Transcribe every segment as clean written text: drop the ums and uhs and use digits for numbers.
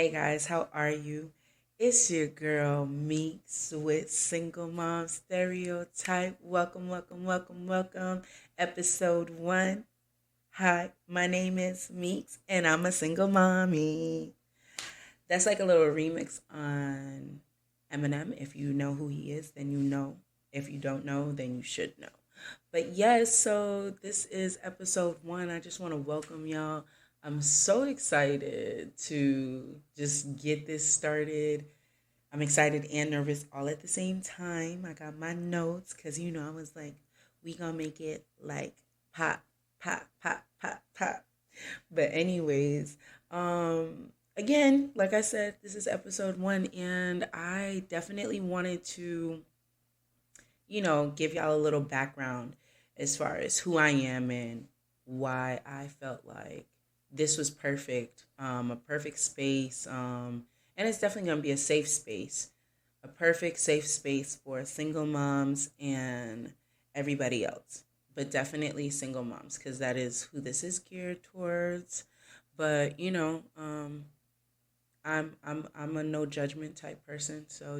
Hey guys, how are you? It's your girl Meeks with Single Mom Stereotype. Welcome, welcome, welcome, welcome. Episode 1. Hi, my name is Meeks and I'm a single mommy. That's like a little remix on Eminem. If you know who he is, then you know. If you don't know, then you should know. But yes, so this is episode 1. I just want to welcome y'all. I'm so excited to just get this started. I'm excited and nervous all at the same time. I got my notes because, I was like, we gonna make it like pop, pop, pop, pop, pop. But anyways, again, like I said, this is episode 1 and I definitely wanted to, give y'all a little background as far as who I am and why I felt like this was perfect, a perfect space, and it's definitely going to be a safe space, a perfect safe space for single moms and everybody else, but definitely single moms because that is who this is geared towards. But I'm a no judgment type person, so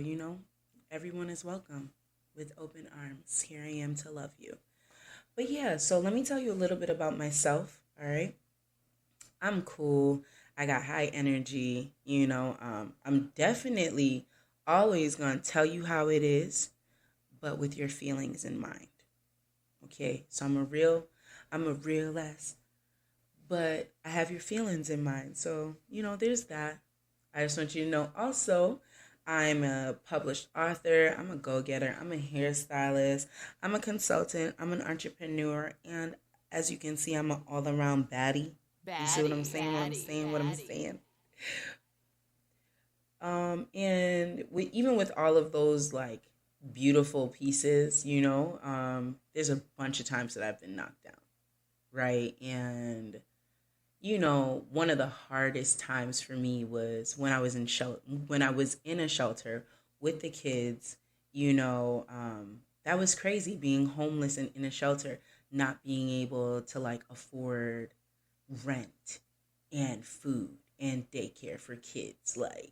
everyone is welcome with open arms. Here I am to love you. But yeah, so let me tell you a little bit about myself. All right. I'm cool. I got high energy. I'm definitely always going to tell you how it is, but with your feelings in mind. Okay. So I'm a real ass, but I have your feelings in mind. So, there's that. I just want you to know also, I'm a published author. I'm a go-getter. I'm a hairstylist. I'm a consultant. I'm an entrepreneur. And as you can see, I'm an all-around baddie. You see what I'm Baddie, saying? What I'm baddie, saying? What I'm baddie. saying? And even with all of those like beautiful pieces, there's a bunch of times that I've been knocked down, right? And one of the hardest times for me was when I was in a shelter with the kids. That was crazy being homeless and in a shelter, not being able to like afford rent and food and daycare for kids. Like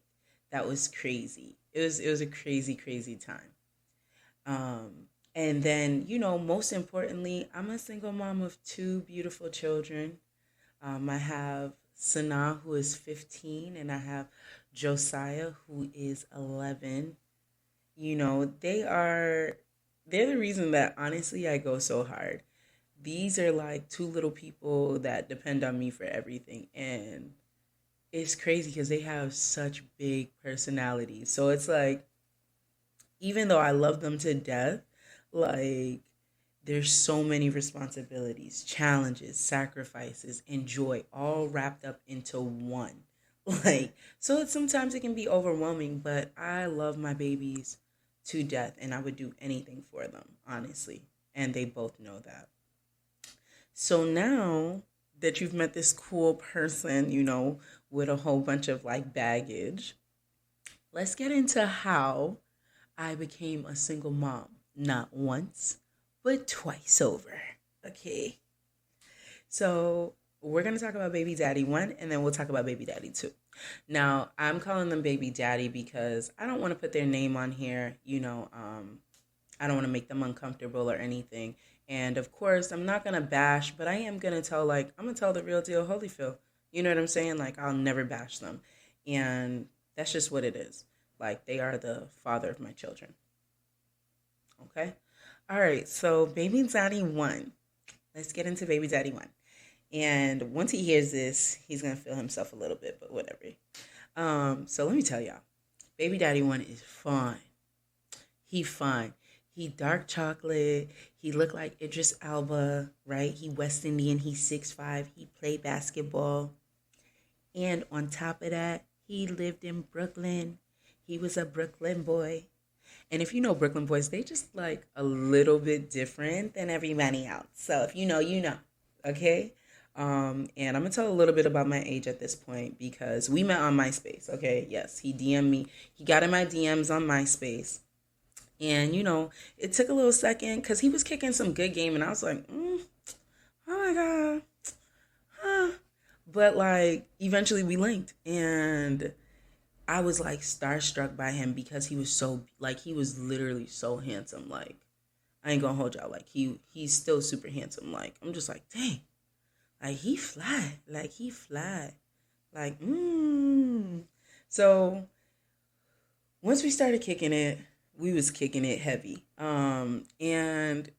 that was crazy. It was a crazy, crazy time. And then, most importantly, I'm a single mom of two beautiful children. I have Sanaa, who is 15, and I have Josiah, who is 11. They're the reason that honestly I go so hard. These are like two little people that depend on me for everything. And it's crazy because they have such big personalities. So it's like, even though I love them to death, like there's so many responsibilities, challenges, sacrifices, and joy all wrapped up into one. Sometimes it can be overwhelming, but I love my babies to death and I would do anything for them, honestly. And they both know that. So now that you've met this cool person, with a whole bunch of like baggage, let's get into how I became a single mom. Not once, but twice over. Okay. So we're going to talk about baby daddy 1 and then we'll talk about baby daddy 2. Now, I'm calling them baby daddy because I don't want to put their name on here. I don't want to make them uncomfortable or anything. And of course, I'm not going to bash, but I am going to I'm going to tell the real deal, Holyfield. You know what I'm saying? Like, I'll never bash them. And that's just what it is. Like, they are the father of my children. Okay? All right. So, baby daddy 1. Let's get into baby daddy 1. And once he hears this, he's going to feel himself a little bit, but whatever. So let me tell y'all. Baby daddy 1 is fun. He fun. He dark chocolate. He look like Idris Elba, right? He West Indian. He's 6'5". He played basketball. And on top of that, he lived in Brooklyn. He was a Brooklyn boy. And if you know Brooklyn boys, they just like a little bit different than everybody else. So if you know, you know. Okay? And I'm going to tell a little bit about my age at this point because we met on MySpace. Okay? Yes, he DM'd me. He got in my DMs on MySpace. And, it took a little second because he was kicking some good game. And I was like, oh my God. Huh. But, like, eventually we linked. And I was like starstruck by him because he was so like he was literally so handsome. Like I ain't gonna hold y'all. Like he's still super handsome. Like I'm just like, dang, like he fly. Like he fly. Like So once we started kicking it, we was kicking it heavy. And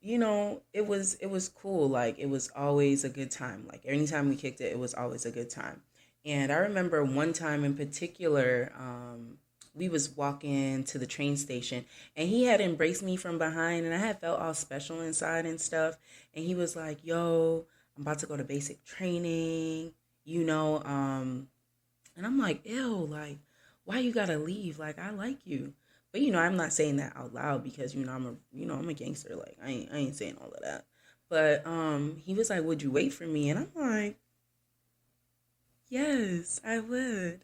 it was cool. Like it was always a good time. Like anytime we kicked it, it was always a good time. And I remember one time in particular, we was walking to the train station and he had embraced me from behind and I had felt all special inside and stuff. And he was like, yo, I'm about to go to basic training, you know, and I'm like, ew, like, why you gotta leave? Like, I like you. But I'm not saying that out loud because I'm a gangster. Like, I ain't saying all of that. But he was like, would you wait for me? And I'm like, yes, I would.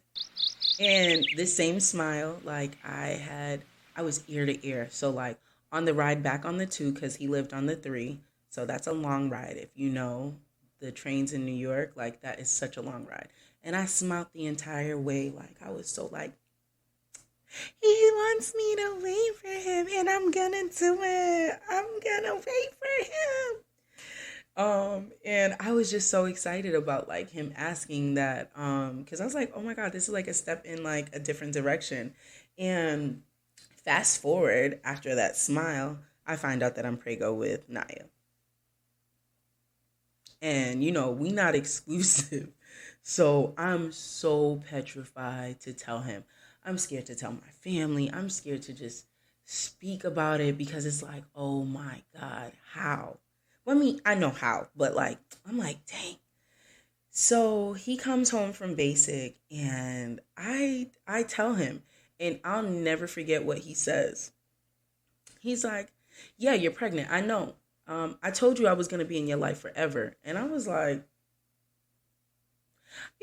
And this same smile, like I was ear to ear. So like on the ride back on the two, because he lived on the three, so that's a long ride. If you know the trains in New York, like that is such a long ride. And I smiled the entire way, like I was so like, he wants me to wait for him, and I'm gonna do it. I'm gonna wait for him. And I was just so excited about like him asking that, because I was like, oh my God, this is like a step in like a different direction. And fast forward after that smile, I find out that I'm prego with Naya. And we not exclusive. So I'm so petrified to tell him. I'm scared to tell my family. I'm scared to just speak about it because it's like, oh my God, how? Well, I mean, I know how, but like, I'm like, dang. So he comes home from basic and I tell him and I'll never forget what he says. He's like, yeah, you're pregnant. I know. I told you I was going to be in your life forever. And I was like,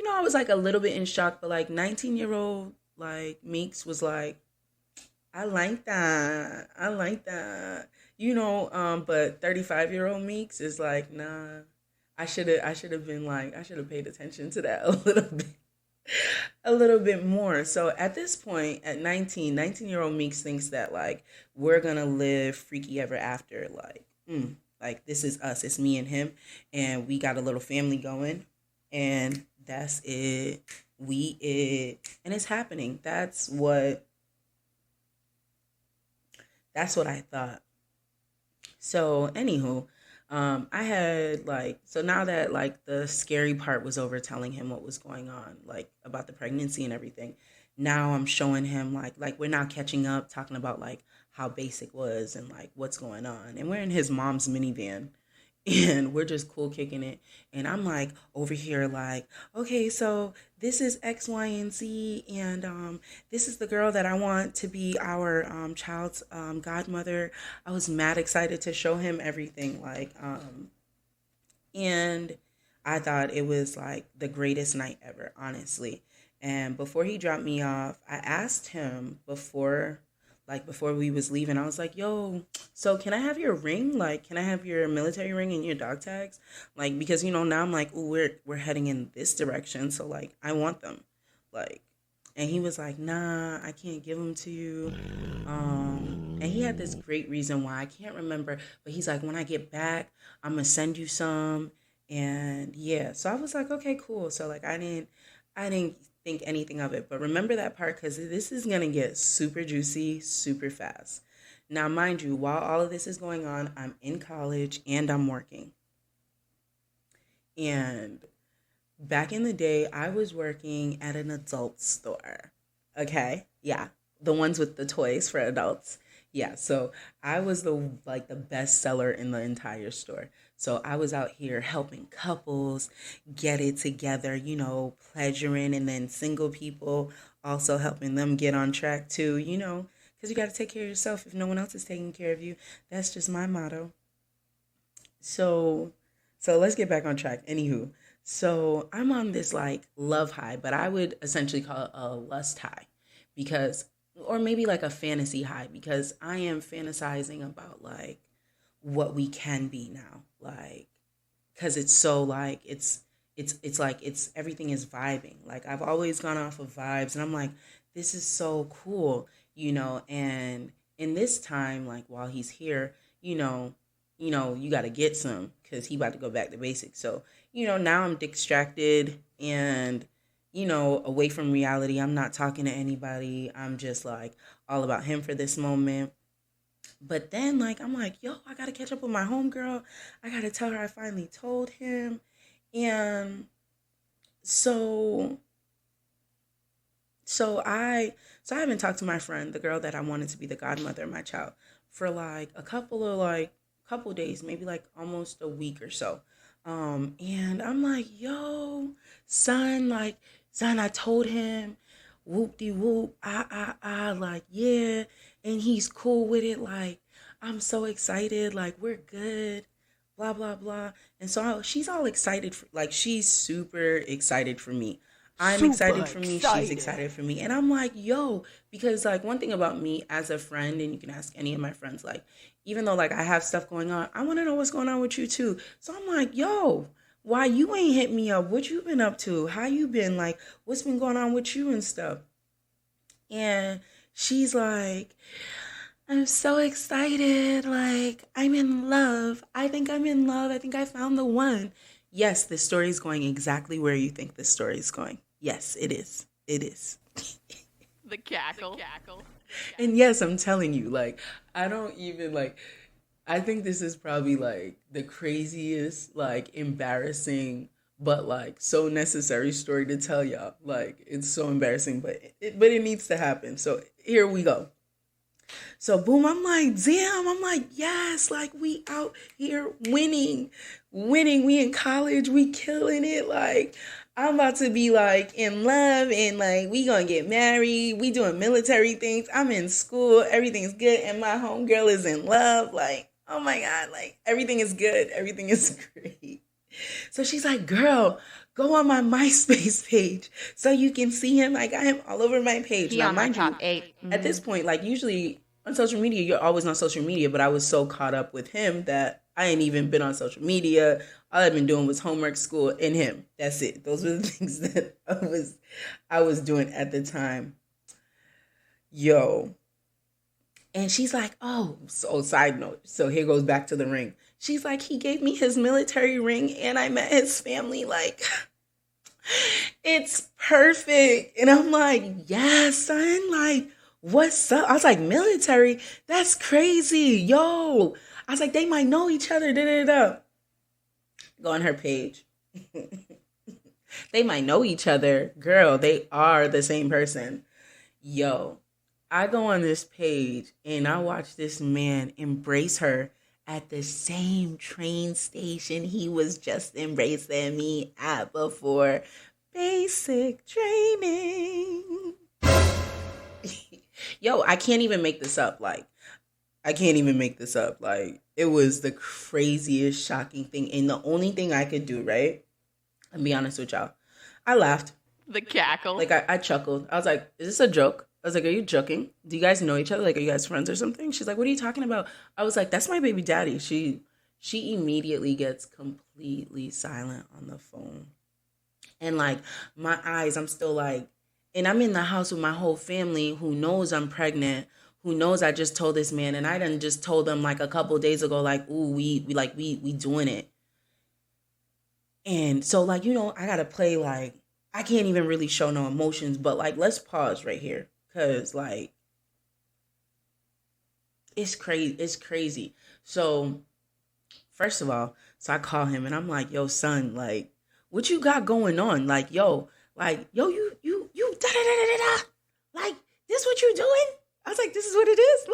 I was like a little bit in shock, but like 19-year-old, like Meeks was like, I like that. I like that. But 35-year-old Meeks is like, nah. I should have been like, I should have paid attention to that a little bit. A little bit more. So at this point, at 19-year-old Meeks thinks that like we're gonna live freaky ever after. Like this is us. It's me and him, and we got a little family going, and that's it. And it's happening. That's what I thought. So, anywho, I had like, so now that like the scary part was over telling him what was going on, like about the pregnancy and everything, now I'm showing him like we're now catching up, talking about like how basic was and like what's going on. And we're in his mom's minivan and we're just cool kicking it. And I'm like over here like, okay, so this is X, Y, and Z, and this is the girl that I want to be our child's godmother. I was mad excited to show him everything, and I thought it was like the greatest night ever, honestly. And before he dropped me off, I asked him before we was leaving, I was like, yo, so can I have your ring? Like, can I have your military ring and your dog tags? Like, because now I'm like, ooh, we're heading in this direction, so like I want them. Like, and he was like, nah, I can't give them to you. And he had this great reason why I can't remember, but he's like, when I get back, I'm gonna send you some. And yeah, so I was like, okay, cool. So like I didn't think anything of it, but remember that part because this is gonna get super juicy, super fast. Now, mind you, while all of this is going on, I'm in college and I'm working. And back in the day, I was working at an adult store. Okay? Yeah. The ones with the toys for adults. Yeah, so I was the best seller in the entire store. So I was out here helping couples get it together, pleasuring, and then single people also helping them get on track too, because you got to take care of yourself if no one else is taking care of you. That's just my motto. So so let's get back on track. Anywho, so I'm on this like love high, but I would essentially call it a lust high because or maybe like a fantasy high because I am fantasizing about like what we can be now. Like cuz it's so like it's like it's everything is vibing. Like I've always gone off of vibes and I'm like this is so cool, and in this time, like while he's here, you know, you got to get some because he about to go back to basics. So, now I'm distracted and, away from reality. I'm not talking to anybody. I'm just like all about him for this moment. But then, like, I'm like, yo, I got to catch up with my homegirl. I got to tell her I finally told him. And so So I so I haven't talked to my friend, the girl that I wanted to be the godmother of my child, for like a couple days, maybe like almost a week or so. And I'm like, yo, son, I told him, whoop de whoop, like, yeah, and he's cool with it. Like, I'm so excited, like, we're good, blah blah blah. And so she's all excited like she's super excited for me. I'm excited Super for me, she's excited. excited for me. And I'm like, yo, because like one thing about me as a friend, and you can ask any of my friends, like, even though like I have stuff going on, I want to know what's going on with you too. So I'm like, yo, why you ain't hit me up? What you been up to? How you been? Like, what's been going on with you and stuff? And she's like, I'm so excited. Like, I'm in love. I think I'm in love. I think I found the one. Yes, the story is going exactly where you think the story is going. Yes, it is. It is. The cackle. And yes, I'm telling you, like, I don't even like, I think this is probably like the craziest, like, embarrassing, but like so necessary story to tell y'all. Like, it's so embarrassing, but it needs to happen. So here we go. So boom, I'm like, damn, I'm like, yes, like we out here winning. We in college, we killing it. Like, I'm about to be like in love and like we gonna get married. We doing military things. I'm in school, everything's good, and my homegirl is in love. Like, oh my God, like everything is good, everything is great. So she's like, girl, go on my MySpace page so you can see him. Like, I am all over my page. He Now, on my mind top you, 8. at this point, like usually on social media, you're always on social media, but I was so caught up with him that I ain't even been on social media. All I've been doing was homework, school, and him. That's it. Those were the things that I was doing at the time. Yo. And she's like, oh, so side note. So here goes back to the ring. She's like, he gave me his military ring and I met his family. Like, it's perfect. And I'm like, yeah, son, like, what's up? I was like, military? That's crazy. Yo. I was like, they might know each other. Da, da, da. Go on her page. They might know each other. Girl, they are the same person. Yo. I go on this page and I watch this man embrace her at the same train station he was just embracing me at before basic training. Yo, I can't even make this up. Like, I can't even make this up. Like, it was the craziest, shocking thing. And the only thing I could do, right? And be honest with y'all, I laughed. The cackle. Like, I chuckled. I was like, is this a joke? I was like, are you joking? Do you guys know each other? Like, are you guys friends or something? She's like, what are you talking about? I was like, that's my baby daddy. She immediately gets completely silent on the phone. And like my eyes, I'm still like, and I'm in the house with my whole family who knows I'm pregnant, who knows I just told this man, and I done just told them like a couple days ago, like, ooh, we doing it. And so like, I gotta play like I can't even really show no emotions, but like let's pause right here. Cause like it's crazy. It's crazy. So first of all, so I call him and I'm like, yo, son, like, what you got going on? Like, yo, you da da da da da da. Like, this what you doing? I was like, this is what it is.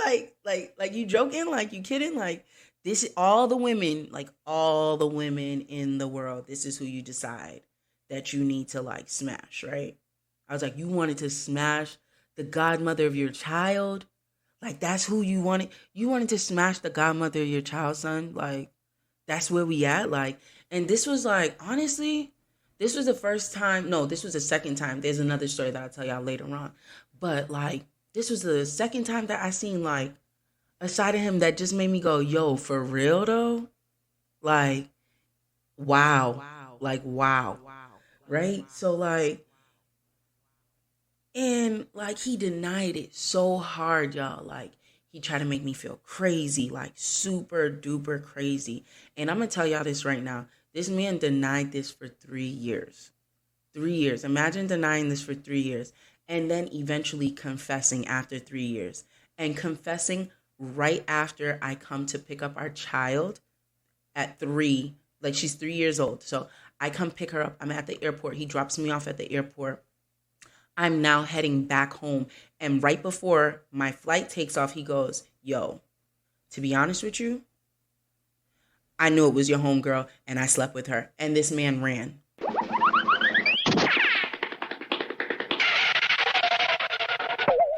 Like you joking? Like you kidding? Like this is all the women in the world. This is who you decide that you need to like smash, right? I was like, you wanted to smash the godmother of your child? Like that's who you wanted? You wanted to smash the godmother of your child, son? Like that's where we at. Like, and this was like, honestly, this was the first time. No, this was the second time. There's another story that I'll tell y'all later on. But like, this was the second time that I seen like a side of him that just made me go, yo, for real though? Like, wow. Like, wow. Right? So like, And like he denied it so hard, y'all. Like he tried to make me feel crazy, like super duper crazy. And I'm gonna tell y'all this right now. This man denied this for 3 years. 3 years. Imagine denying this for 3 years and then eventually confessing after 3 years. And confessing right after I come to pick up our child at 3. Like she's 3 years old. So I come pick her up. I'm at the airport. He drops me off at the airport. I'm now heading back home. And right before my flight takes off, he goes, yo, to be honest with you, I knew it was your homegirl and I slept with her. And this man ran.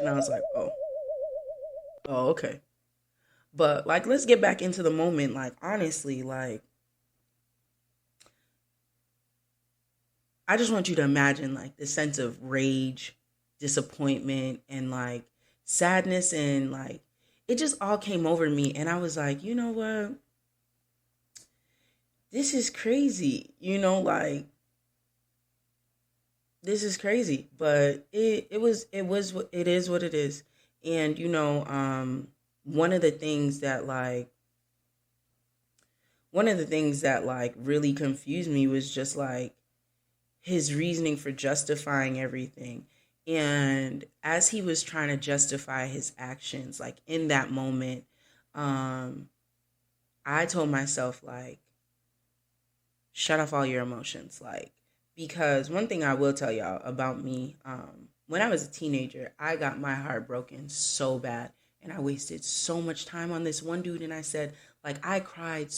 And I was like, oh, okay. But like, let's get back into the moment. Like, honestly, like, I just want you to imagine like the sense of rage, disappointment, and like sadness, and like it just all came over me. And I was like, you know what? This is crazy. Like this is crazy. But it was it is what it is. And one of the things that really confused me was just like his reasoning for justifying everything. And as he was trying to justify his actions, like in that moment, I told myself, like, shut off all your emotions. Like, because one thing I will tell y'all about me, when I was a teenager, I got my heart broken so bad. And I wasted so much time on this one dude. And I said, like, I cried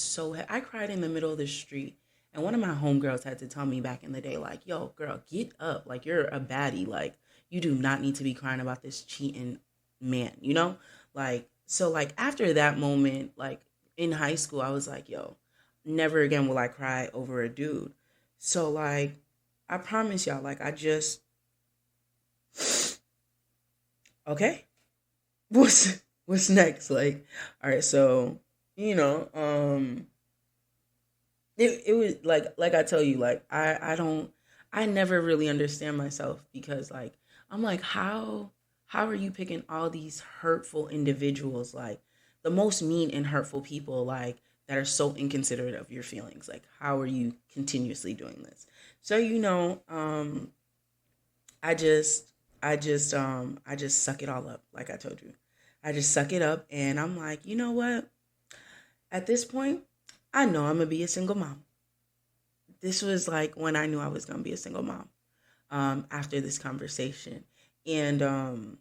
in the middle of the street. And one of my homegirls had to tell me back in the day, like, yo, girl, get up. Like, you're a baddie. Like, you do not need to be crying about this cheating man, Like, so, like, after that moment, like, in high school, I was like, yo, never again will I cry over a dude. So, like, I promise y'all, like, okay, what's next? Like, all right, so, it was like I tell you, like I never really understand myself, because like I'm like, how are you picking all these hurtful individuals, like the most mean and hurtful people, like that are so inconsiderate of your feelings? Like, how are you continuously doing this? So I just suck it all up. Like I told you, I just suck it up, and I'm like, you know what? At this point, I know I'm gonna be a single mom. This was like when I knew I was gonna be a single mom. After this conversation, and the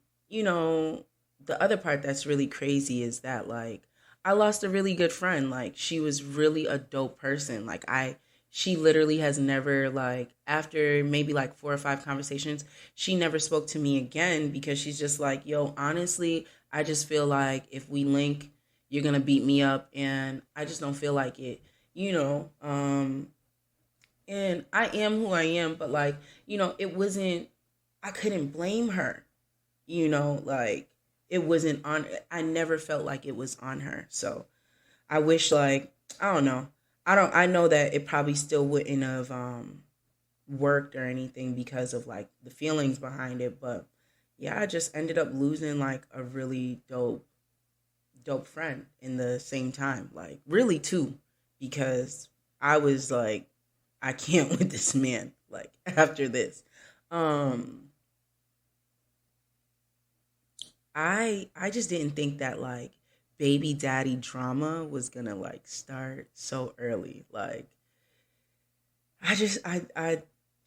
other part that's really crazy is that like I lost a really good friend. Like she was really a dope person. Like she literally has never, like, after maybe like 4 or 5 conversations, she never spoke to me again, because she's just like, yo, honestly, I just feel like if we link, you're going to beat me up, and I just don't feel like it, and I am who I am, but like, it wasn't, I couldn't blame her, like it wasn't on, I never felt like it was on her. So I wish, like, I don't know. I know that it probably still wouldn't have worked or anything because of like the feelings behind it, but yeah, I just ended up losing like a really dope friend in the same time, like really two, because I was like, I can't with this man, like after this. I just didn't think that like baby daddy drama was gonna like start so early. Like I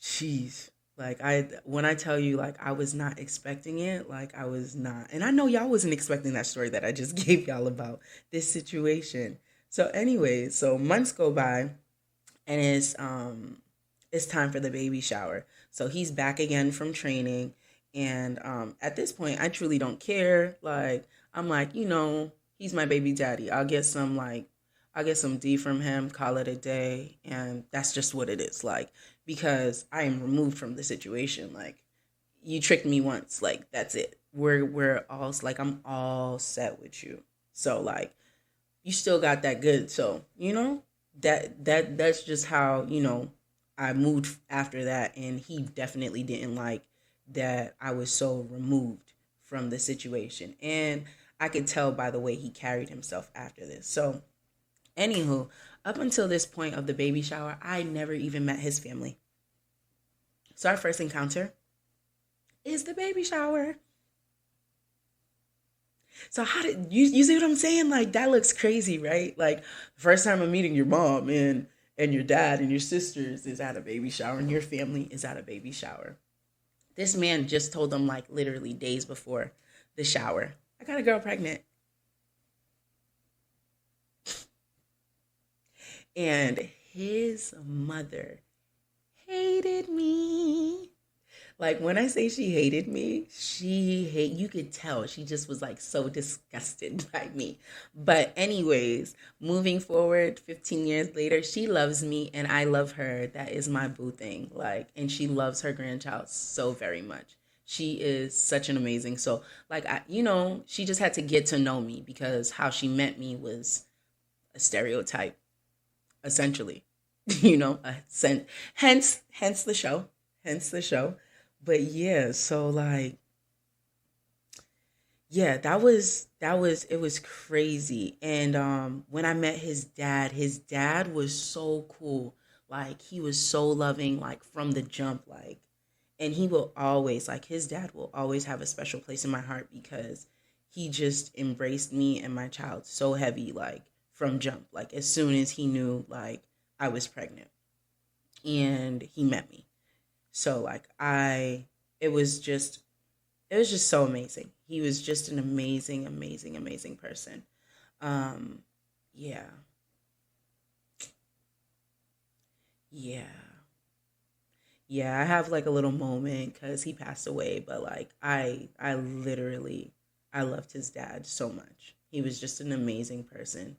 jeez. Like when I tell you, like, I was not expecting it, like I was not. And I know y'all wasn't expecting that story that I just gave y'all about this situation. So anyways, so months go by, and it's time for the baby shower. So he's back again from training, and at this point I truly don't care. Like I'm like, he's my baby daddy. I'll get some D from him, call it a day, and that's just what it is. Like, because I am removed from the situation. Like, you tricked me once, like that's it. We're all, like, I'm all set with you. So like, you still got that good. So that's just how I moved after that. And he definitely didn't like that I was so removed from the situation. And I could tell by the way he carried himself after this. So, anywho, up until this point of the baby shower, I never even met his family. So, our first encounter is the baby shower. So how did you see what I'm saying? Like that looks crazy, right? Like first time I'm meeting your mom and your dad and your sisters is at a baby shower and your family is at a baby shower. This man just told them like literally days before the shower, I got a girl pregnant. And his mother hated me. Like when I say she hated me, you could tell she just was like so disgusted by me. But anyways, moving forward 15 years later, she loves me and I love her. That is my boo thing. Like, and she loves her grandchild so very much. She is such an amazing soul. Like she just had to get to know me because how she met me was a stereotype, essentially. Hence the show. Hence the show. But yeah, so like, yeah, it was crazy. And when I met his dad was so cool. Like he was so loving, like from the jump, like, and he will always, like, his dad will always have a special place in my heart because he just embraced me and my child so heavy, like from jump, like as soon as he knew like I was pregnant and he met me. So like it was just so amazing. He was just an amazing, amazing, amazing person. Um, yeah, yeah, yeah. I have like a little moment because he passed away, but like I literally, I loved his dad so much. He was just an amazing person,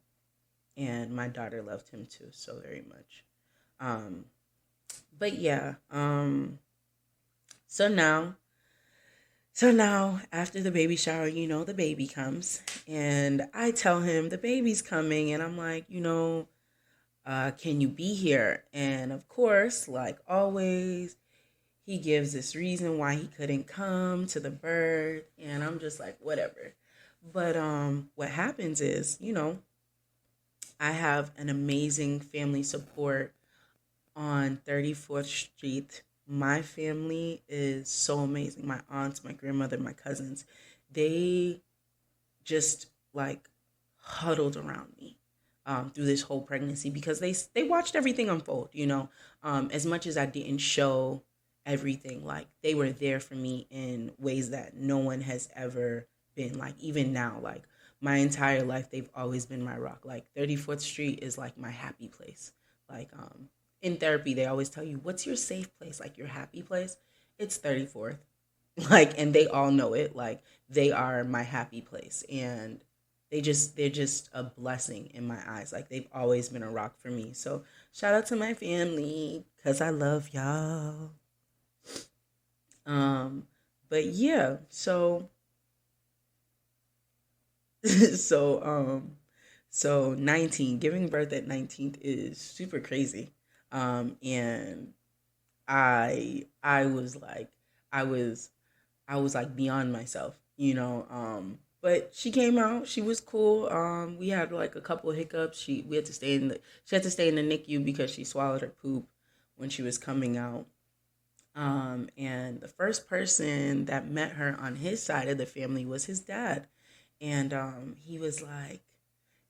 and my daughter loved him too so very much. Um, but yeah, so now So now, after the baby shower, the baby comes, and I tell him the baby's coming, and I'm like, can you be here? And of course, like always, he gives this reason why he couldn't come to the birth, and I'm just like, whatever. But what happens is, I have an amazing family support on 34th Street. My family is so amazing. My aunts, my grandmother, my cousins, they just like huddled around me through this whole pregnancy because they watched everything unfold. As much as I didn't show everything, like they were there for me in ways that no one has ever been. Like even now, like my entire life, they've always been my rock. Like 34th Street is like my happy place. Like in therapy, they always tell you, what's your safe place, like your happy place? It's 34th. Like, and they all know it. Like, they are my happy place. And they're just a blessing in my eyes. Like, they've always been a rock for me. So, shout out to my family, because I love y'all. Um, but yeah, so, so, so 19, giving birth at 19th is super crazy. And I was like, I was, I was like beyond myself. But she came out, she was cool. We had like a couple of hiccups. She had to stay in the NICU because she swallowed her poop when she was coming out. And the first person that met her on his side of the family was his dad. And he was like,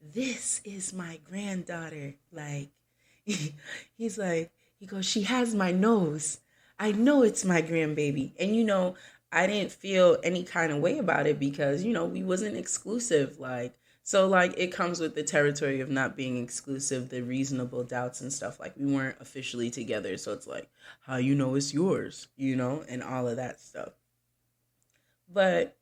this is my granddaughter. Like, he goes, she has my nose. I know it's my grandbaby. And, I didn't feel any kind of way about it because, we wasn't exclusive. Like, so like it comes with the territory of not being exclusive, the reasonable doubts and stuff. Like we weren't officially together. So it's like, how it's yours, and all of that stuff. But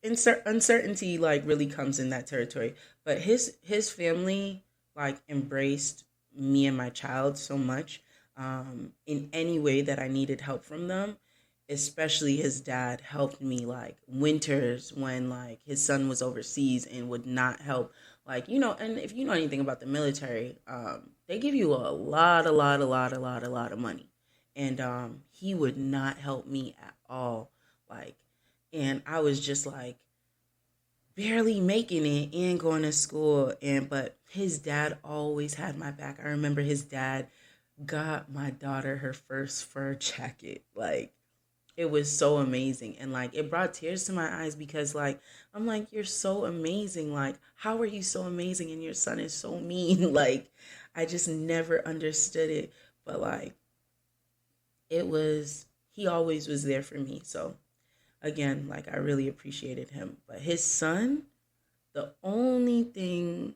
uncertainty like really comes in that territory. But his family like embraced me and my child so much in any way that I needed help from them. Especially his dad helped me like winters when like his son was overseas and would not help. Like, and if you know anything about the military, they give you a lot of money. and he would not help me at all. Like, and I was just like barely making it and going to school, and but his dad always had my back. I remember his dad got my daughter her first fur jacket. Like, it was so amazing, and like it brought tears to my eyes because like I'm like, you're so amazing. Like, how are you so amazing and your son is so mean? Like, I just never understood it, but like it was, he always was there for me. So again, like I really appreciated him. But his son, the only thing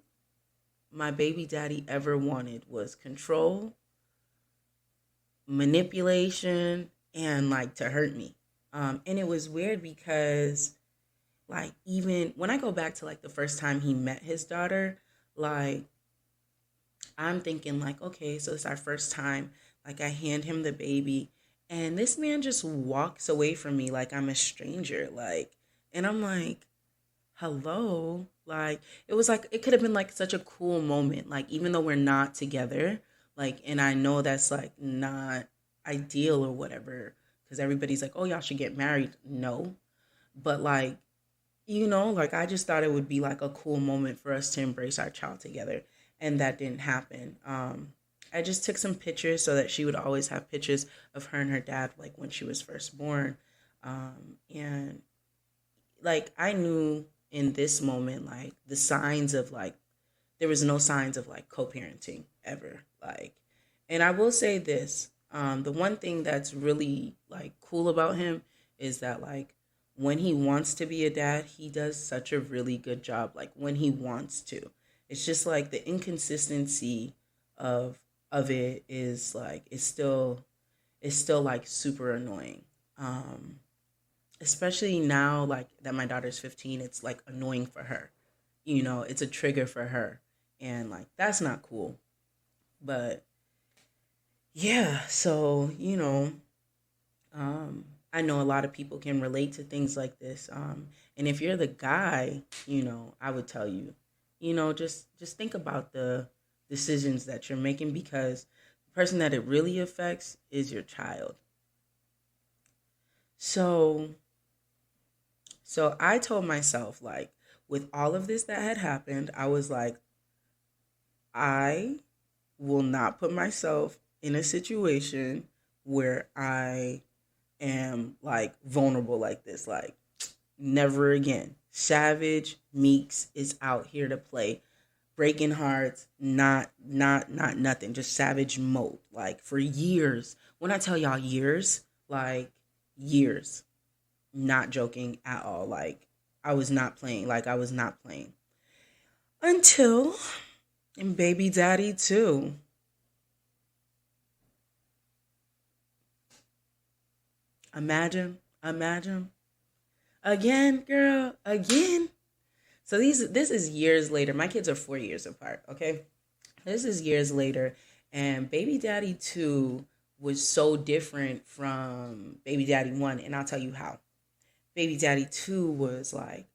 my baby daddy ever wanted was control, manipulation, and like to hurt me. And it was weird because like even when I go back to like the first time he met his daughter, like I'm thinking like, okay, so it's our first time. Like I hand him the baby and this man just walks away from me like I'm a stranger. Like, and I'm like, hello. Like it was like it could have been like such a cool moment. Like even though we're not together, like, and I know that's like not ideal or whatever, because everybody's like, oh, y'all should get married. No, but like, like I just thought it would be like a cool moment for us to embrace our child together, and that didn't happen. I just took some pictures so that she would always have pictures of her and her dad, like when she was first born, and like I knew in this moment, like the signs of like there was no signs of like co-parenting ever, like, and I will say this, the one thing that's really like cool about him is that like when he wants to be a dad, he does such a really good job. Like when he wants to, it's just like the inconsistency of it is like it's still like super annoying. Um, Especially now, like that my daughter's 15, it's like annoying for her. It's a trigger for her, and like that's not cool. But yeah, so I know a lot of people can relate to things like this. And if you're the guy, I would tell you, just think about the decisions that you're making, because the person that it really affects is your child. So I told myself, like, with all of this that had happened, I was like, I will not put myself in a situation where I am like vulnerable like this. Like, never again. Savage Meeks is out here to play. Breaking hearts, not nothing. Just savage mode. Like for years. When I tell y'all years, like years. Not joking at all. Like I was not playing. Like I was not playing. Until and baby daddy too. Imagine. Again, girl, again. So this is years later. My kids are 4 years apart, okay? This is years later, and baby daddy 2 was so different from baby daddy 1, and I'll tell you how. Baby daddy 2 was like,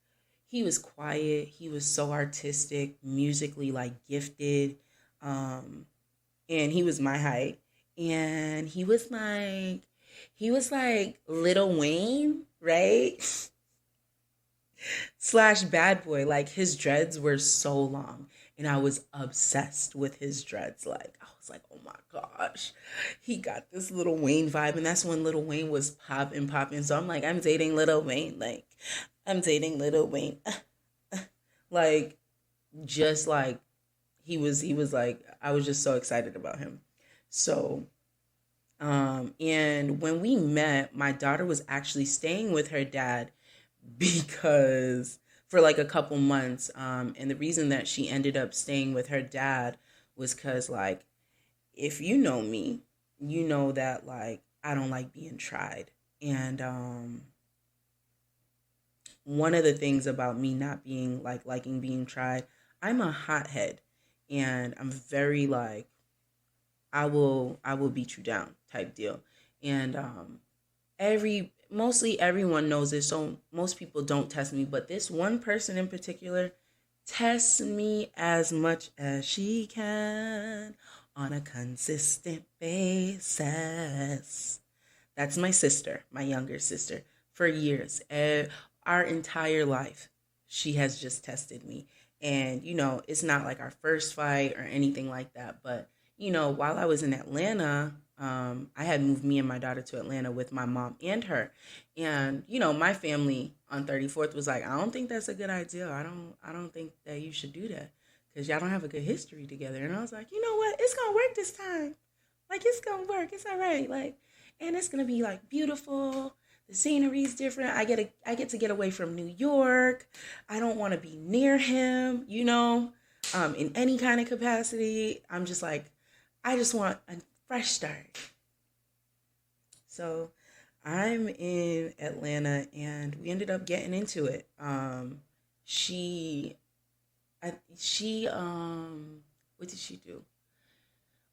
he was quiet, he was so artistic, musically like gifted, um, and he was my height, and he was like Little Wayne, right? Slash bad boy. Like his dreads were so long, and I was obsessed with his dreads. Like I was like, oh my gosh, he got this Little Wayne vibe, and that's when Little Wayne was popping. So I'm like, I'm dating Little Wayne. Like I'm dating Little Wayne. Like just like he was like, I was just so excited about him. So and when we met, my daughter was actually staying with her dad because for like a couple months, and the reason that she ended up staying with her dad was because like if you know me, you know that like I don't like being tried. And one of the things about me not being like liking being tried, I'm a hothead, and I'm very like I will beat you down type deal. And mostly everyone knows this, so most people don't test me, but this one person in particular tests me as much as she can on a consistent basis. That's my sister, my younger sister. For years, our entire life, she has just tested me. And, it's not like our first fight or anything like that. But, while I was in Atlanta, I had moved me and my daughter to Atlanta with my mom and her. And, my family on 34th was like, I don't think that's a good idea. I don't think that you should do that because y'all don't have a good history together. And I was like, you know what? It's going to work this time. Like, it's going to work. It's all right. Like, and it's going to be like beautiful. The scenery's different. I get to get away from New York. I don't want to be near him, in any kind of capacity. I'm just like, I just want a fresh start. So I'm in Atlanta and we ended up getting into it. What did she do?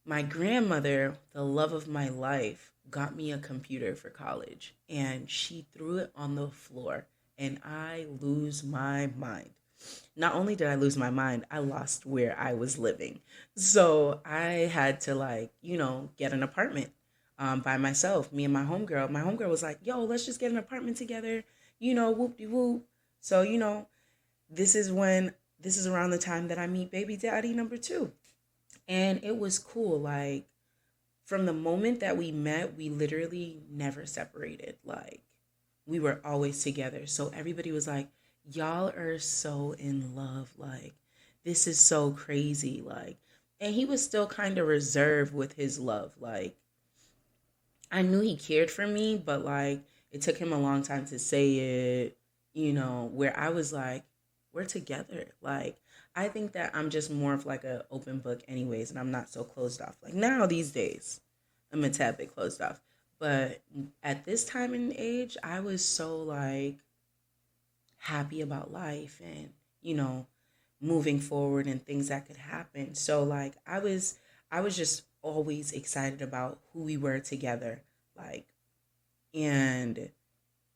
My grandmother, the love of my life, got me a computer for college and she threw it on the floor and I lose my mind. Not only did I lose my mind, I lost where I was living. So I had to get an apartment by myself, me and my homegirl. My homegirl was like, yo, let's just get an apartment together, whoop-de-whoop. So, this is around the time that I meet baby daddy number 2. And it was cool. Like, from the moment that we met, we literally never separated. Like, we were always together. So everybody was like, y'all are so in love. Like, this is so crazy. Like, and he was still kind of reserved with his love. Like, I knew he cared for me, but like, it took him a long time to say it, where I was like, we're together. Like, I think that I'm just more of like an open book anyways, and I'm not so closed off. Like now these days, I'm a tad bit closed off. But at this time and age, I was so like happy about life and, moving forward and things that could happen. So like I was just always excited about who we were together. Like, and,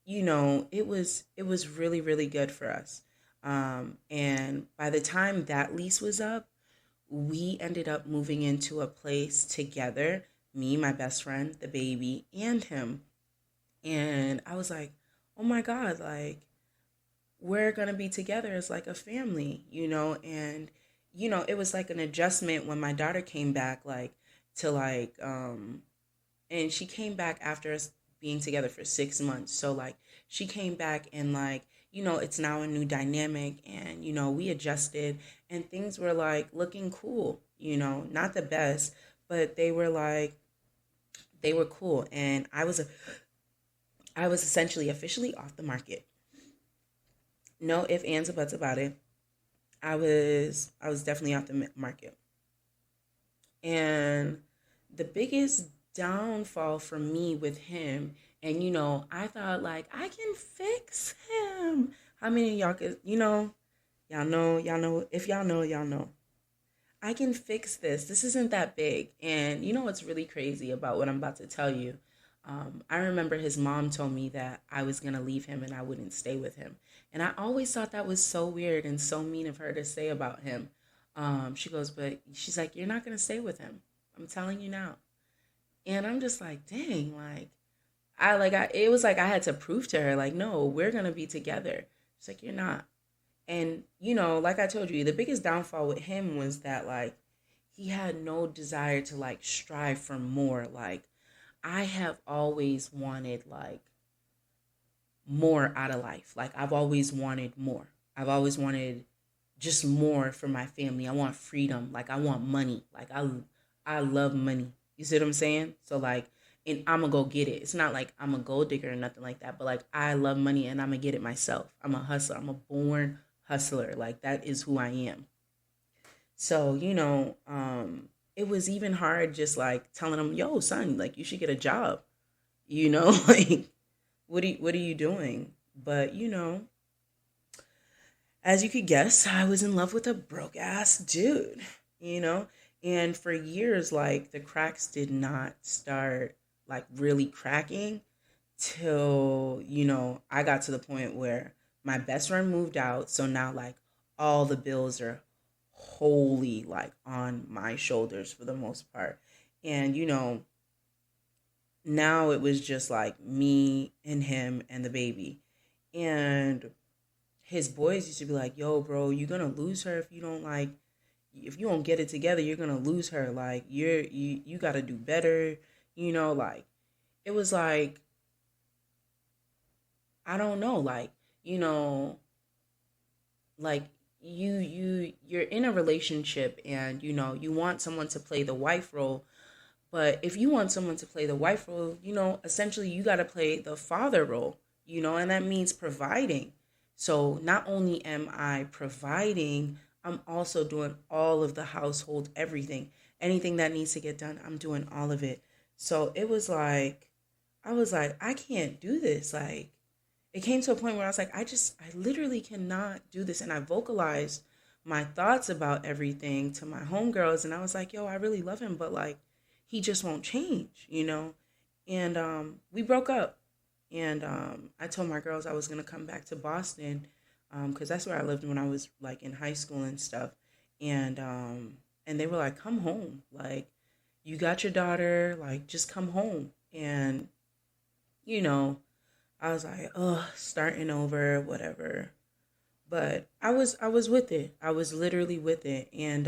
it was really, really good for us. And by the time that lease was up, we ended up moving into a place together, me, my best friend, the baby, and him. And I was like, oh my God, like, we're going to be together as like a family, and, it was like an adjustment when my daughter came back, like, to like, and she came back after us being together for 6 months. So like, she came back and like, it's now a new dynamic and, we adjusted and things were like looking cool, not the best, but they were cool. And I was essentially officially off the market. No ifs, ands, or buts about it. I was definitely off the market. And the biggest downfall for me with him, and I thought like I can fix him. How many of y'all could, y'all know, if y'all know, y'all know. I can fix this. This isn't that big. And what's really crazy about what I'm about to tell you? I remember his mom told me that I was going to leave him and I wouldn't stay with him. And I always thought that was so weird and so mean of her to say about him. She goes, but she's like, you're not going to stay with him. I'm telling you now. And I'm just like, dang, like, it was like I had to prove to her, like, no, we're going to be together. She's like, you're not. And, like I told you, the biggest downfall with him was that, like, he had no desire to, like, strive for more. Like, I have always wanted, like, more out of life. Like, I've always wanted more. I've always wanted just more for my family. I want freedom. Like, I want money. Like, I love money. You see what I'm saying? So, like, and I'm going to go get it. It's not like I'm a gold digger or nothing like that, but, like, I love money and I'm going to get it myself. I'm a hustler. I'm a born hustler. Like, that is who I am. So, it was even hard just, like, telling him, yo, son, like, you should get a job. Like, what are you doing? But, as you could guess, I was in love with a broke-ass dude, And for years, like, the cracks did not start, like, really cracking till, I got to the point where my best friend moved out. So now, like, all the bills are wholly like on my shoulders for the most part. And now it was just like me and him and the baby. And his boys used to be like, "Yo, bro, you're gonna lose her if you don't like, if you don't get it together, you're gonna lose her. Like, you gotta do better." Like it was like, I don't know, like, like you're in a relationship, and you want someone to play the wife role. But if you want someone to play the wife role, essentially you got to play the father role, and that means providing. So not only am I providing, I'm also doing all of the household, everything. Anything that needs to get done, I'm doing all of it. So it was like, I was like, I can't do this. Like, it came to a point where I was like, I literally cannot do this. And I vocalized my thoughts about everything to my homegirls. And I was like, yo, I really love him, but like, he just won't change. And we broke up. And I told my girls I was going to come back to Boston, because that's where I lived when I was like in high school and stuff. And they were like, come home. Like, you got your daughter, like, just come home. And, you know, I was like, oh, starting over, whatever. But I was with it. I was literally with it. And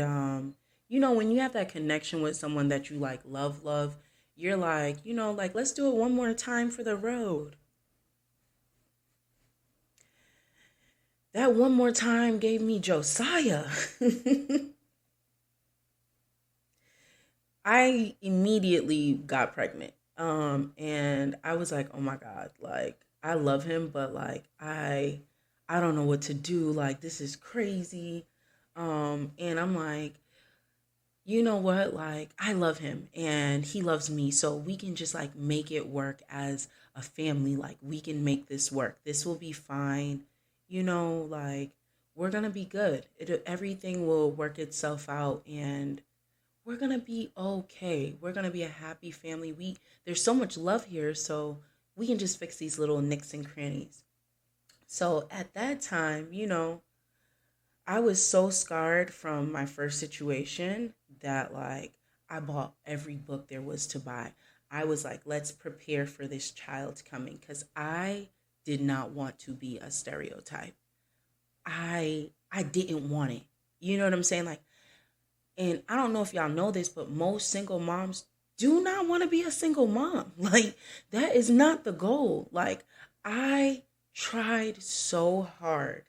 when you have that connection with someone that you like love, you're like, like, let's do it one more time for the road. That one more time gave me Josiah. I immediately got pregnant. And I was like, oh my God, like, I love him, but like, I don't know what to do. Like, this is crazy. And I'm like, you know what? Like, I love him and he loves me. So we can just like make it work as a family. Like, we can make this work. This will be fine. Like, we're going to be good. Everything will work itself out, and we're going to be okay. We're going to be a happy family. There's so much love here. So we can just fix these little nicks and crannies. So at that time, I was so scarred from my first situation that like I bought every book there was to buy. I was like, let's prepare for this child coming, because I did not want to be a stereotype. I didn't want it. You know what I'm saying? Like, and I don't know if y'all know this, but most single moms do not want to be a single mom. Like, that is not the goal. Like, I tried so hard.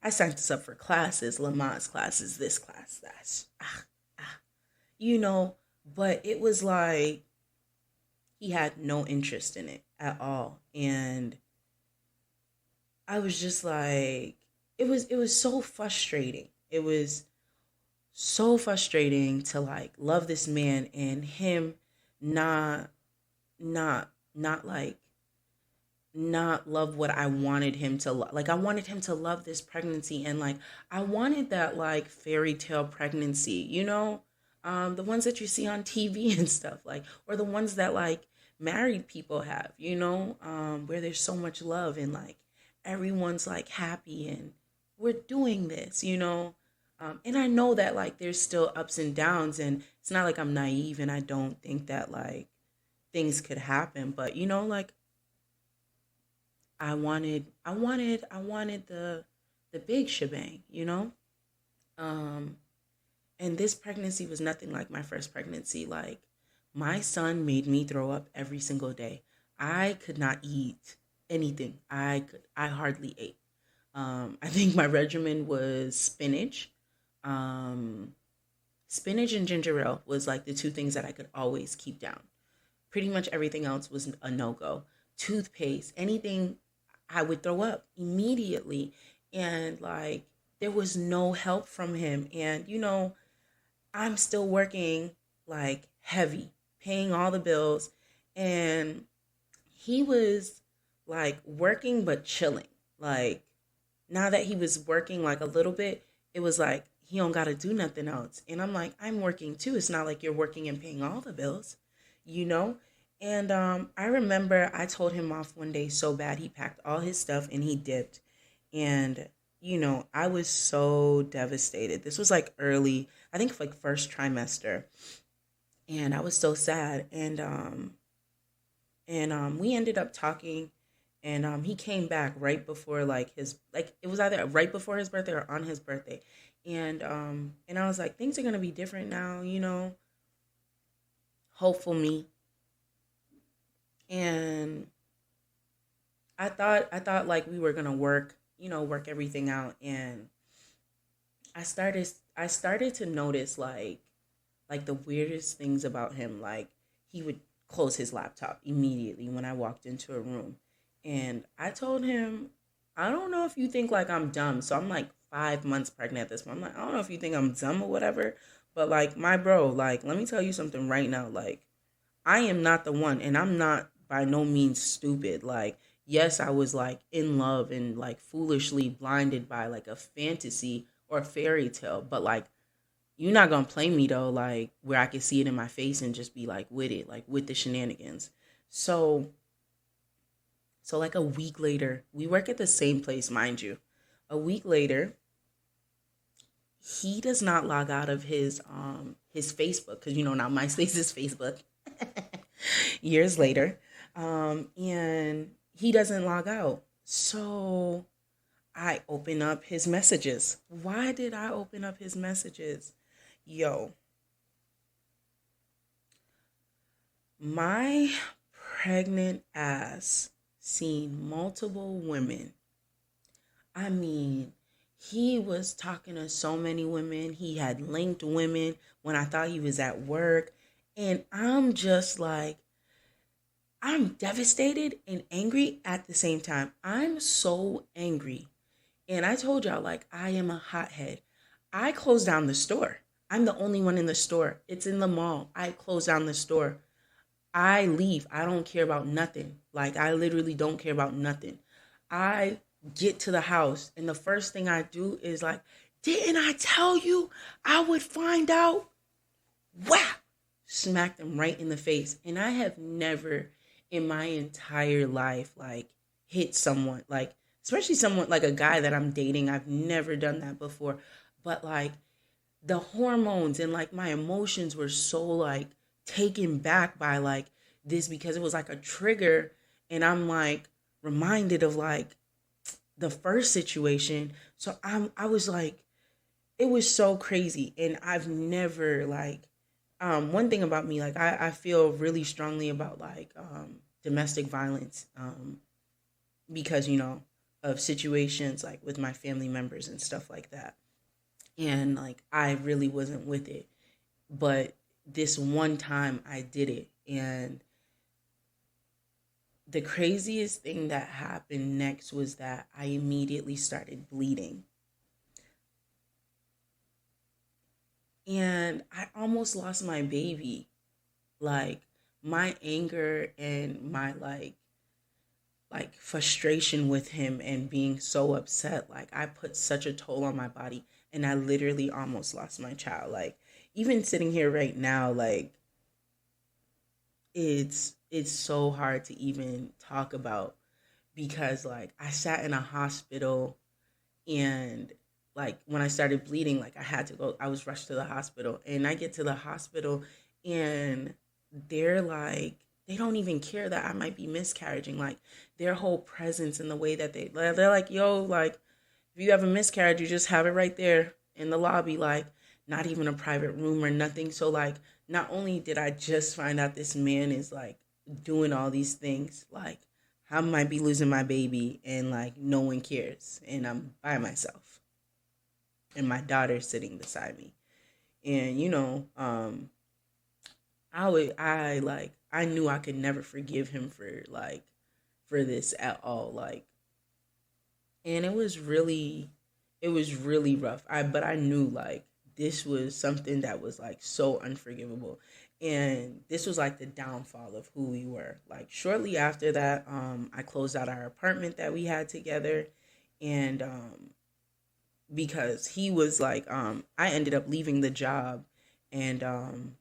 I signed us up for classes, Lamaze classes, this class, that. You know, but it was like he had no interest in it at all. And I was just like, it was so frustrating. It was so frustrating to like love this man and him not not like not love what I wanted him to love. Like, I wanted him to love this pregnancy, and like I wanted that like fairy tale pregnancy, the ones that you see on TV and stuff, like, or the ones that like married people have, where there's so much love and like everyone's like happy and we're doing this. And I know that like there's still ups and downs, and it's not like I'm naive and I don't think that like things could happen, but like I wanted the big shebang. Um, and this pregnancy was nothing like my first pregnancy. Like, my son made me throw up every single day. I could not eat anything. I hardly ate. I think my regimen was um, spinach and ginger ale was like the two things that I could always keep down. Pretty much everything else was a no go. Toothpaste, anything, I would throw up immediately. And like, there was no help from him. And, I'm still working like heavy, paying all the bills. And he was like working but chilling. Like, now that he was working like a little bit, it was like he don't got to do nothing else. And I'm like, I'm working too. It's not like you're working and paying all the bills, you know? And I remember I told him off one day so bad, he packed all his stuff and he dipped. And I was so devastated. This was like early, I think like first trimester, and I was so sad. And we ended up talking, and he came back right before like his, like it was either right before his birthday or on his birthday. And I was like, things are gonna be different now, hopeful me. And I thought like we were gonna work everything out. And I started to notice like the weirdest things about him. Like he would close his laptop immediately when I walked into a room. And I told him, I don't know if you think like I'm dumb. So I'm like 5 months pregnant at this point. I'm like, I don't know if you think I'm dumb or whatever. But like my bro, like let me tell you something right now. Like I am not the one, and I'm not by no means stupid. Like, yes, I was like in love and like foolishly blinded by like a fantasy or fairy tale, but like you're not gonna play me though, like where I can see it in my face and just be like with it, like with the shenanigans. So, so like a week later, we work at the same place, mind you. A week later, he does not log out of his Facebook because now MySpace is Facebook. Years later, and he doesn't log out. So I open up his messages. Why did I open up his messages? Yo, my pregnant ass seen multiple women. I mean, he was talking to so many women. He had linked women when I thought he was at work. And I'm just like, I'm devastated and angry at the same time. I'm so angry. And I told y'all, like, I am a hothead. I closed down the store. I'm the only one in the store. It's in the mall. I close down the store. I leave. I don't care about nothing. Like, I literally don't care about nothing. I get to the house, and the first thing I do is like, didn't I tell you I would find out? Wow! Smacked them right in the face. And I have never in my entire life, like, hit someone, like, especially someone like a guy that I'm dating. I've never done that before. But like, the hormones and like my emotions were so like taken back by like this because it was like a trigger, and I'm like reminded of like the first situation. So I was like, it was so crazy. And I've never like one thing about me, like I feel really strongly about like domestic violence, because of situations like with my family members and stuff like that. And like I really wasn't with it, but this one time I did it. And the craziest thing that happened next was that I immediately started bleeding. And I almost lost my baby. Like my anger and my like frustration with him and being so upset, like I put such a toll on my body, and I literally almost lost my child. Like even sitting here right now, like it's so hard to even talk about, because like I sat in a hospital, and like when I started bleeding, like I was rushed to the hospital, and I get to the hospital, and they're like, they don't even care that I might be miscarriaging. Like their whole presence and the way that they're like, yo, like if you have a miscarriage, you just have it right there in the lobby, like not even a private room or nothing. So like, not only did I just find out this man is like doing all these things, like I might be losing my baby, and like no one cares, and I'm by myself, and my daughter's sitting beside me. And I knew I could never forgive him for this at all. Like, and it was really rough. But I knew like this was something that was like so unforgivable. And this was like the downfall of who we were. Like shortly after that, I closed out our apartment that we had together. And because he was like, I ended up leaving the job, and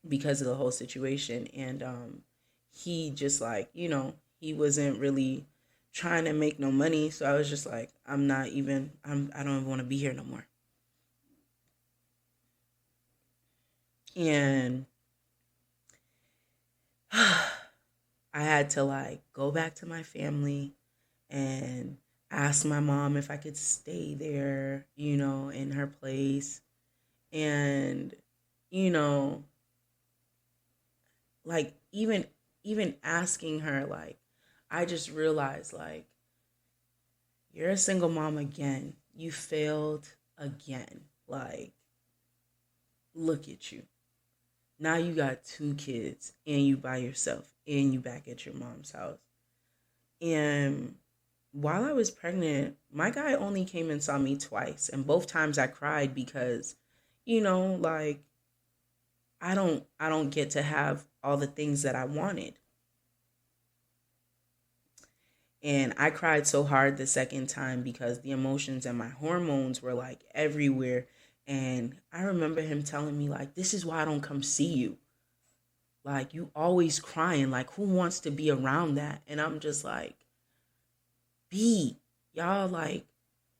because of the whole situation. And he just like, he wasn't really trying to make no money. So I was just like, I don't even want to be here no more. And I had to like go back to my family and ask my mom if I could stay there, in her place. And, like even asking her, like, I just realized, like, you're a single mom again. You failed again. Like, look at you. Now you got 2 kids and you by yourself and you back at your mom's house. And while I was pregnant, my guy only came and saw me twice. And both times I cried because, like, I don't get to have all the things that I wanted. And I cried so hard the second time because the emotions and my hormones were like everywhere. And I remember him telling me, like, this is why I don't come see you. Like, you always crying. Like, who wants to be around that? And I'm just like, y'all, like,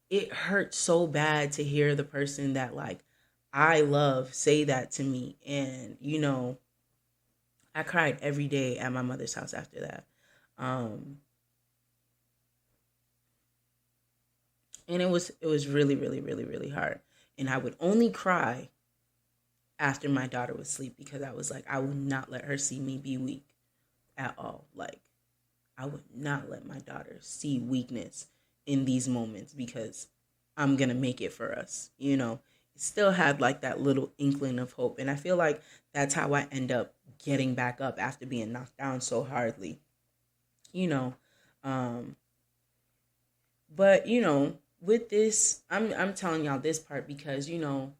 it hurt so bad to hear the person that, like, I love say that to me. And, I cried every day at my mother's house after that. And it was really, really, really, really hard. And I would only cry after my daughter would sleep because I was like, I would not let her see me be weak at all. Like, I would not let my daughter see weakness in these moments because I'm going to make it for us. It still had like that little inkling of hope. And I feel like that's how I end up getting back up after being knocked down so hardly. But, with this, I'm telling y'all this part because, you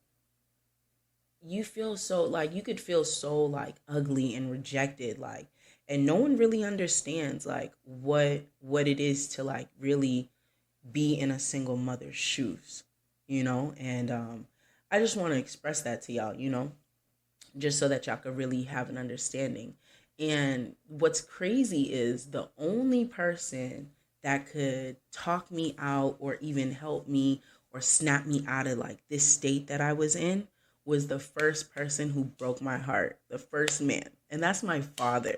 feel so, like, you could feel so, like, ugly and rejected, like, and no one really understands, like, what it is to, like, really be in a single mother's shoes, and I just want to express that to y'all, just so that y'all could really have an understanding. And what's crazy is the only person that could talk me out or even help me or snap me out of like this state that I was in was the first person who broke my heart, the first man. And that's my father.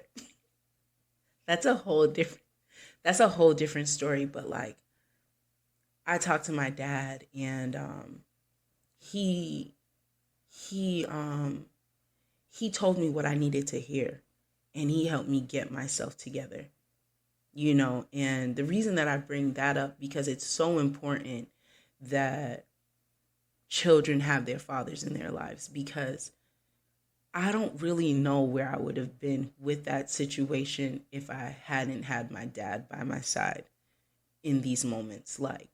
That's a whole different story. But like, I talked to my dad and he told me what I needed to hear and he helped me get myself together. And the reason that I bring that up because it's so important that children have their fathers in their lives, because I don't really know where I would have been with that situation if I hadn't had my dad by my side in these moments. Like,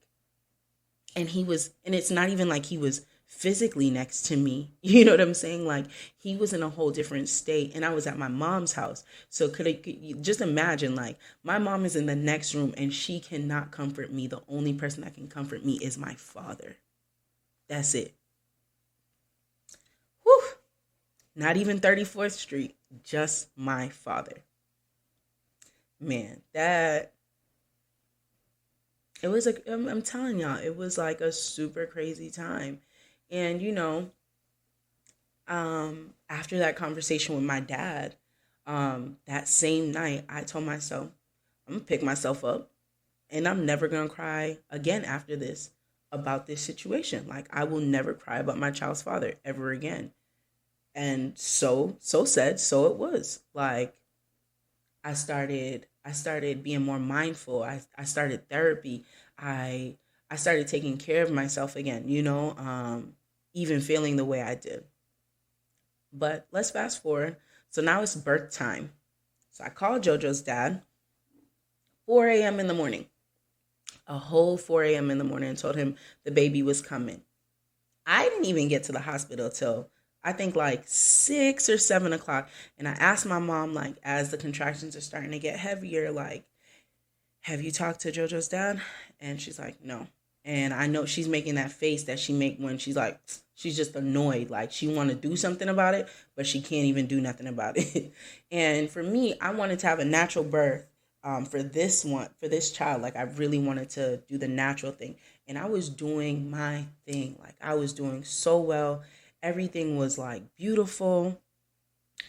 and it's not even like he was physically next to me. You know what I'm saying? Like, he was in a whole different state and I was at my mom's house. So could you just imagine, like, my mom is in the next room and she cannot comfort me. The only person that can comfort me is my father. That's it. Whew. Not even 34th Street, just my father. Man, I'm telling y'all, it was like a super crazy time. And, after that conversation with my dad, that same night, I told myself, I'm going to pick myself up and I'm never going to cry again after this about this situation. Like, I will never cry about my child's father ever again. And so said, so it was. Like, I started being more mindful. I started therapy. I started taking care of myself again, even feeling the way I did. But let's fast forward. So now it's birth time. So I called JoJo's dad, 4 a.m. in the morning, a whole 4 a.m. in the morning, and told him the baby was coming. I didn't even get to the hospital till I think like 6 or 7 o'clock. And I asked my mom, like, as the contractions are starting to get heavier, like, have you talked to JoJo's dad? And she's like, no. And I know she's making that face that she make when she's like, she's just annoyed. Like, she want to do something about it, but she can't even do nothing about it. And for me, I wanted to have a natural birth. for this child, like I really wanted to do the natural thing. And I was doing my thing. Like I was doing so well. Everything was like beautiful.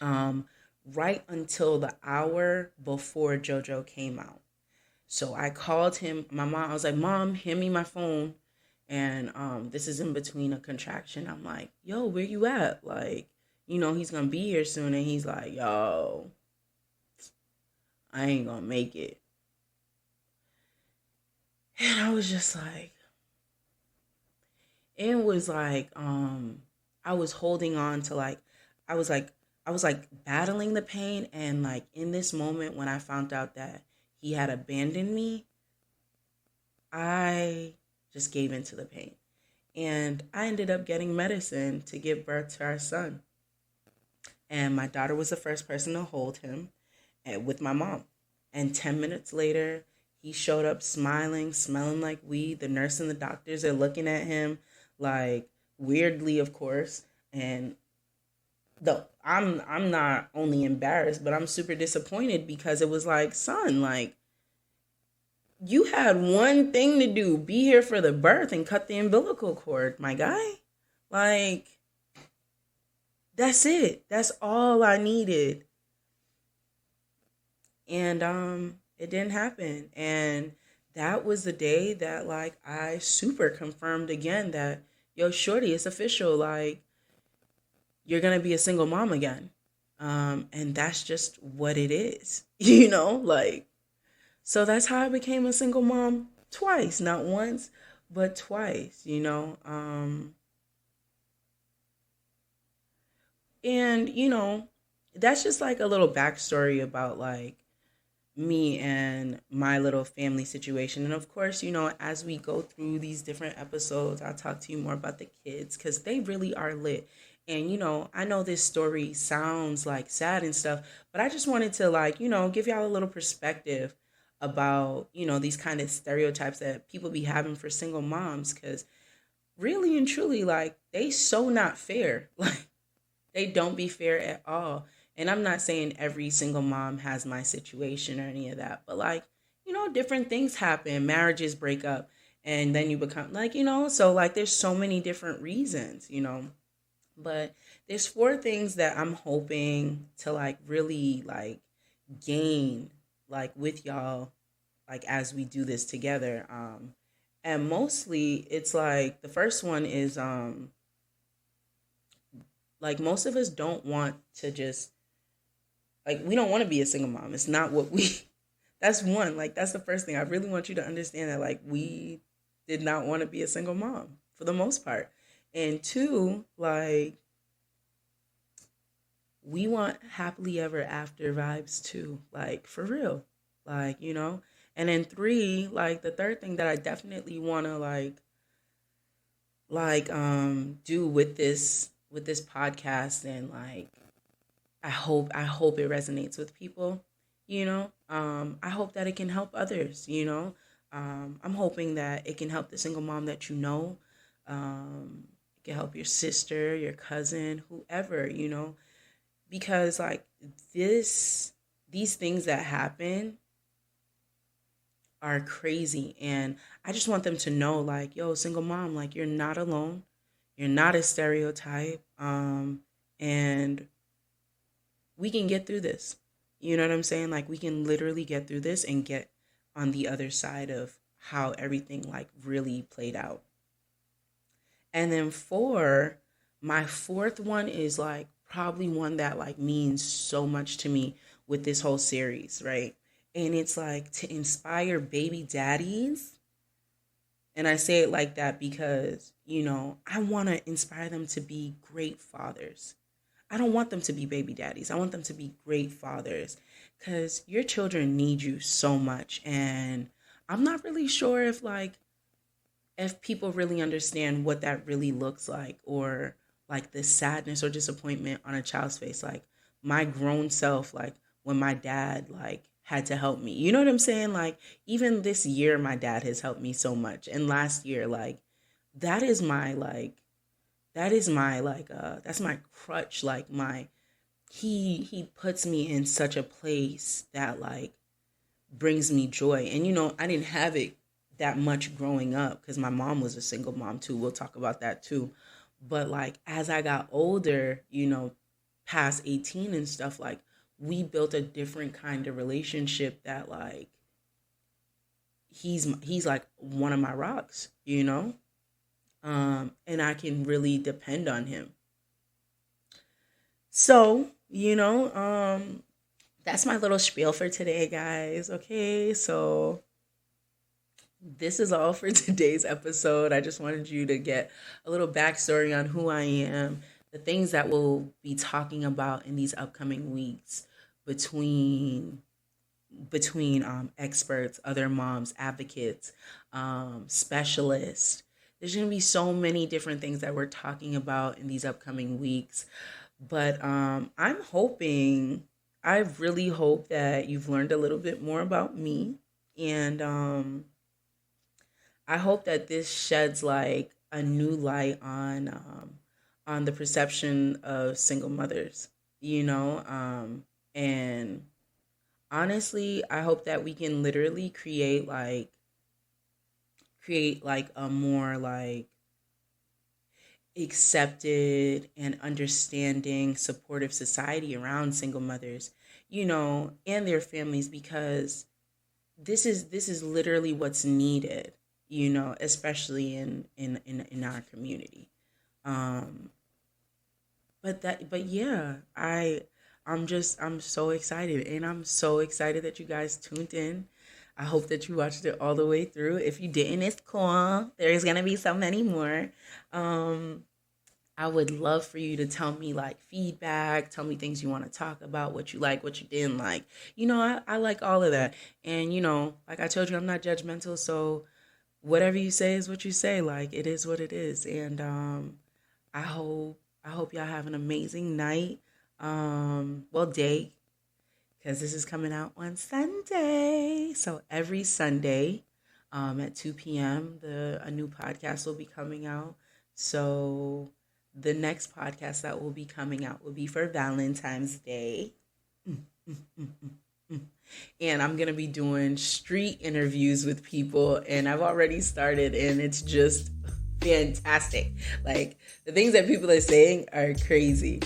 Um, right until the hour before JoJo came out. So I called him, my mom, I was like, Mom, hand me my phone. And this is in between a contraction. I'm like, yo, where you at? Like, he's gonna be here soon. And he's like, yo, I ain't gonna make it. And I was just like, it was like, I was holding on to like, I was like, I was like battling the pain. And like in this moment when I found out that he had abandoned me, I just gave into the pain. And I ended up getting medicine to give birth to our son. And my daughter was the first person to hold him with my mom. And 10 minutes later, he showed up smiling, smelling like weed. The nurse and the doctors are looking at him like weirdly, of course. And I'm not only embarrassed, but I'm super disappointed because it was like, son, like you had one thing to do, be here for the birth and cut the umbilical cord, my guy. Like, that's it. That's all I needed. And it didn't happen. And that was the day that like I super confirmed again that, yo, shorty, it's official. Like, you're gonna be a single mom again. And that's just what it is. Like, so that's how I became a single mom twice, not once, but twice. And that's just like a little backstory about like me and my little family situation. And of course, as we go through these different episodes, I'll talk to you more about the kids because they really are lit. And, I know this story sounds like sad and stuff, but I just wanted to like, give y'all a little perspective about, these kind of stereotypes that people be having for single moms. Because really and truly, like, they so not fair. Like, they don't be fair at all. And I'm not saying every single mom has my situation or any of that, but like, different things happen, marriages break up, and then you become like, so like there's so many different reasons. But there's 4 things that I'm hoping to like really like gain like with y'all like as we do this together. And mostly it's like the first one is like most of us don't want to just like we don't want to be a single mom. It's not what we that's one. Like that's the first thing. I really want you to understand that like we did not want to be a single mom for the most part. And 2, like we want happily ever after vibes too. Like for real. Like. And then 3, like the third thing that I definitely want to do with this podcast and like I hope it resonates with people. I hope that it can help others. I'm hoping that it can help the single mom that it can help your sister, your cousin, whoever. Because like these things that happen are crazy, and I just want them to know like, yo, single mom, like you're not alone. You're not a stereotype. And we can get through this. You know what I'm saying? Like we can literally get through this and get on the other side of how everything like really played out. And then my 4th one is like probably one that like means so much to me with this whole series, right? And it's like to inspire baby daddies. And I say it like that because, I want to inspire them to be great fathers. I don't want them to be baby daddies. I want them to be great fathers because your children need you so much. And I'm not really sure if people really understand what that really looks like or like the sadness or disappointment on a child's face. Like my grown self, like when my dad like had to help me. You know what I'm saying? Like even this year, my dad has helped me so much. And last year, like that is my that's my crutch. Like he puts me in such a place that like brings me joy. And, I didn't have it that much growing up because my mom was a single mom too. We'll talk about that too. But like as I got older, past 18 and stuff, like we built a different kind of relationship that like he's like one of my rocks. And I can really depend on him. So, that's my little spiel for today, guys. Okay, so this is all for today's episode. I just wanted you to get a little backstory on who I am, the things that we'll be talking about in these upcoming weeks between experts, other moms, advocates, specialists. There's going to be so many different things that we're talking about in these upcoming weeks. But I really hope that you've learned a little bit more about me. And I hope that this sheds like a new light on the perception of single mothers, and honestly, I hope that we can literally create like a more like accepted and understanding, supportive society around single mothers, and their families, because this is literally what's needed, especially in our community. But yeah, I'm so excited, and I'm so excited that you guys tuned in. I hope that you watched it all the way through. If you didn't, it's cool. There's gonna be so many more. I would love for you to tell me like feedback, tell me things you want to talk about, what you like, what you didn't like. I like all of that. And like I told you, I'm not judgmental, so whatever you say is what you say. Like it is what it is. And I hope y'all have an amazing night. Day, because this is coming out on Sunday. So every Sunday, at 2 p.m., a new podcast will be coming out. So the next podcast that will be coming out will be for Valentine's Day. And I'm going to be doing street interviews with people, and I've already started, and it's just fantastic. Like the things that people are saying are crazy.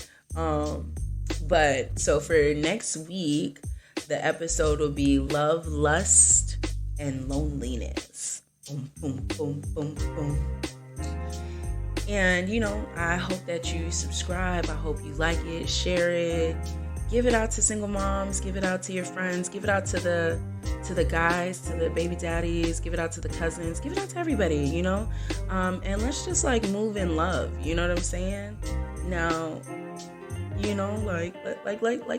But so for next week, the episode will be Love, Lust, and Loneliness. Boom, boom, boom, boom, boom. And, I hope that you subscribe. I hope you like it, share it, give it out to single moms, give it out to your friends, give it out to the guys, to the baby daddies, give it out to the cousins, give it out to everybody, and let's just like move in love. You know what I'm saying? Now,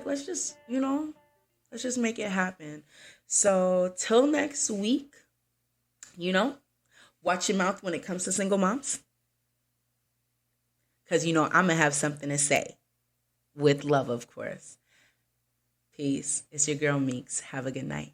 let's just, let's just make it happen. So till next week, watch your mouth when it comes to single moms. Because, I'm going to have something to say. With love, of course. Peace. It's your girl, Meeks. Have a good night.